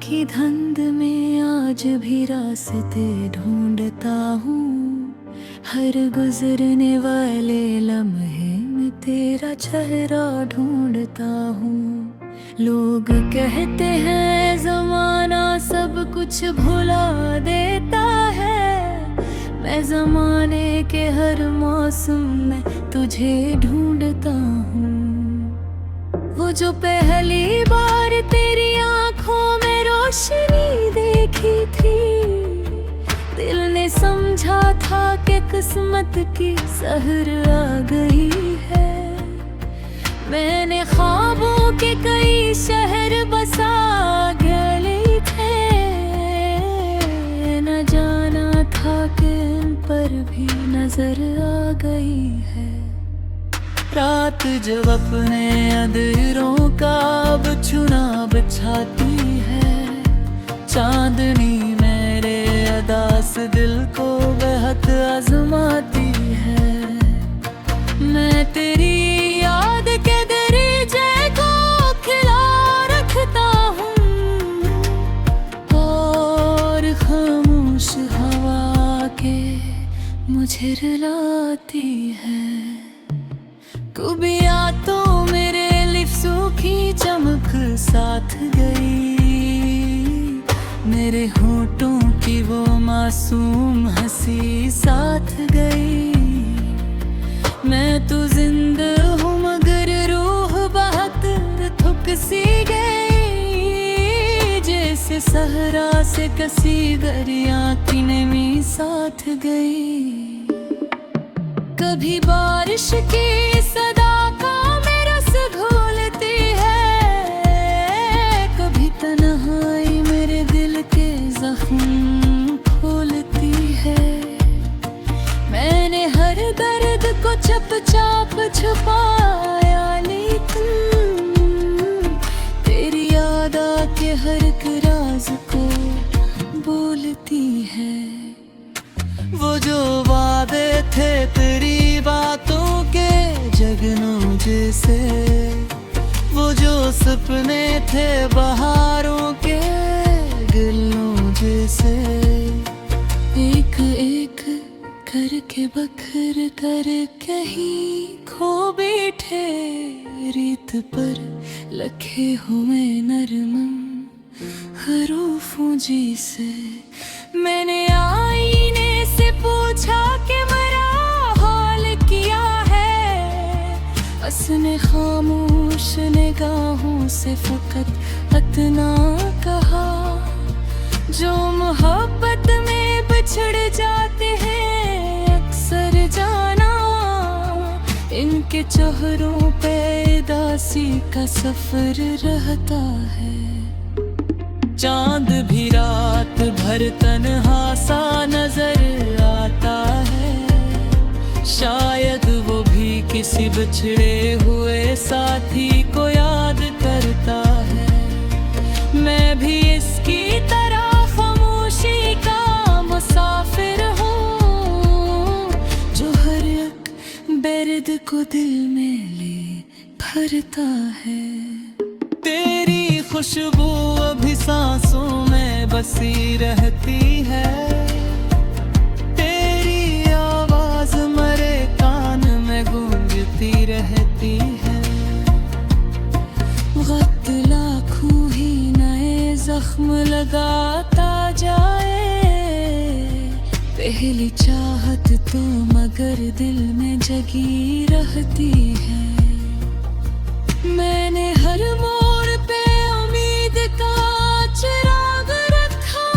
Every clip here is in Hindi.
की धुंध में आज भी रास्ते ढूंढता हूँ। हर गुजरने वाले लम्हे में तेरा चेहरा ढूंढता हूँ। लोग कहते हैं ज़माना सब कुछ भुला देता है। मैं ज़माने के हर मौसम में तुझे ढूंढता हूँ। वो जो पहली बार तेरी आंखों में रोशनी देखी थी, दिल ने समझा था कि किस्मत की सहर आ गई है। मैंने ख्वाबों के कई शहर बसा गए थे, न जाना था कि इन पर भी नजर आ गई है। रात जब अपने अंधेरों का अब चुनाव बिछाती है, चांदनी मेरे अदास दिल को बेहद आजमाती है। मैं तेरी याद के दरीचे को खिला रखता हूँ, और खामोश हवा के मुझे रुलाती है। कुबिया तो मेरे लिफ्सों की चमक साथ गई, मेरे होठों की वो मासूम हंसी साथ गई। मैं तो जिंदा हूँ मगर रूह बहुत थक सी गई, जैसे सहरा से कसी दरिया की नमी साथ गई। कभी बारिश की सदा का मेरा रस घोलती है, कभी तन्हाई मेरे दिल के जख्म खोलती है। मैंने हर दर्द को चुपचाप छुपाया, लेकिन तेरी याद आके हर एक राज को बोलती है। वो जो वादे थे तेरी बातों के जगनों जैसे, वो जो सपने थे बहारों के गिलों जैसे, एक एक करके बखर कर कहीं खो बैठे रेत पर लखे हुए नरम हरूफों जैसे। मैंने आईने से पूछा कि मेरा हाल किया है, उसने खामोश निगाहों से फकत इतना कहा, जो मोहब्बत में बिछड़ जाते हैं अक्सर जाना, इनके चेहरों पे उदासी का सफर रहता है। चांद भी रात भर तन्हा सा नजर आता है, शायद वो भी किसी बिछड़े हुए साथी को याद करता है। मैं भी इसकी तरह खामोशी का मुसाफिर हूँ, जो हर एक दर्द को दिल में ले भरता है। तेरी खुशबू अभी सांसों में बसी रहती है, तेरी आवाज मेरे कान में गूंजती रहती है। वक्त लाखों ही नए जख्म लगाता जाए, पहली चाहत तो मगर दिल में जगी रहती है। मैंने हर मोड़ पे उम्मीद का चिराग रखा,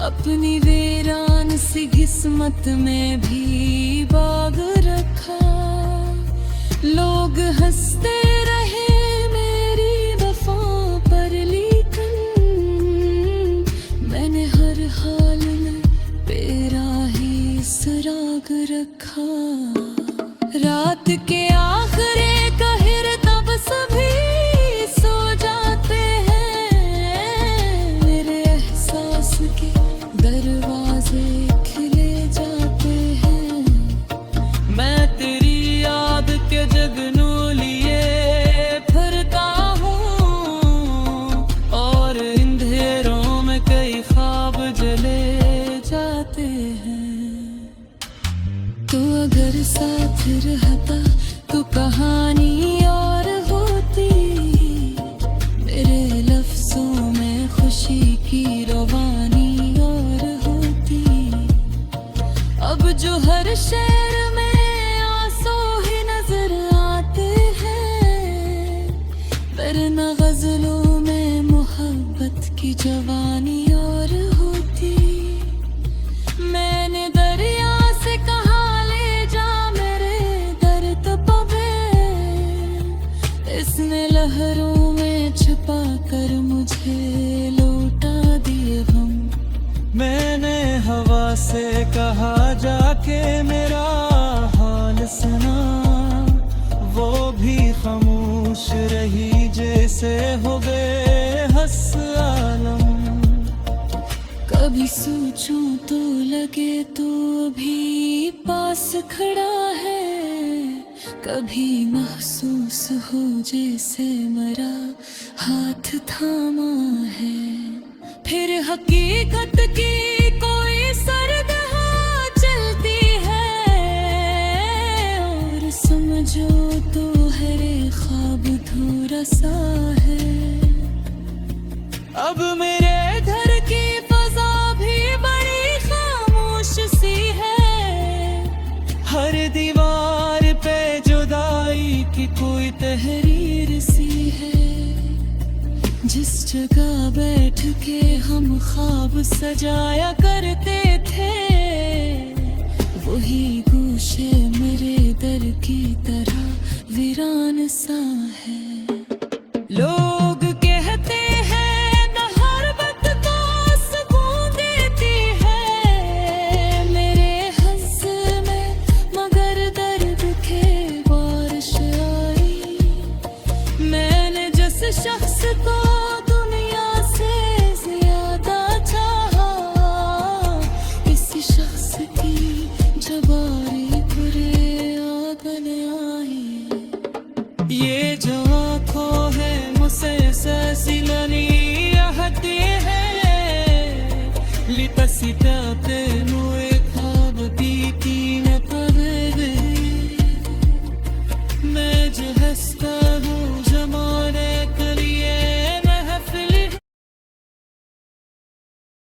अपनी वीरान सी किस्मत में भी बाग रखा। लोग हंसते रहे मेरी वफा पर, लेकिन मैंने हर हाल में तेरा ही सुराग रखा। रात के आखिरी कहर तब सभी सो जाते हैं, मेरे एहसास के दरवाजे खिले जाते हैं। मैं तेरी याद के जगनू लिए साथ रहता तो कहानी और होती, मेरे लफ्जों में खुशी की रवानी और होती। अब जो हर शहर में आंसू ही नजर आते हैं, वरना गजलों में मोहब्बत की जवानी और होती। मैंने दरिया से कहा ले जा मेरे दर्द पवे, इसने लहरों में छुपा कर मुझे लौटा दिए गम। मैंने हवा से कहा जाके मेरा हाल सुना, वो भी खामोश रही जैसे हो गए हंस आलम। कभी सोचूं तो लगे तो भी पास खड़ा है, कभी महसूस हो जैसे मरा हाथ थामा है। फिर हकीकत की कोई सर्द हवा चलती है, और समझो तो हर ख्वाब अधूरा सा है। अब मेरे घर की फजा भी बड़ी खामोश सी है, हर दीवार पे जुदाई की कोई तहरीर सी है। जिस जगह बैठ के हम ख्वाब सजाया करते थे, वही गोशे मेरे दर की तरह वीरान सा है। लोग कहते हैं मोहब्बत को सुकून देती है मेरे हंस में, मगर दर्द के बारिश आई। मैंने जिस शख्स को दुनिया से ज्यादा चाहा, इसी शख्स की जबारी बुरे आगन आई। ये जो आँखों है मुझसे ससिलनी आहती है, लितसिता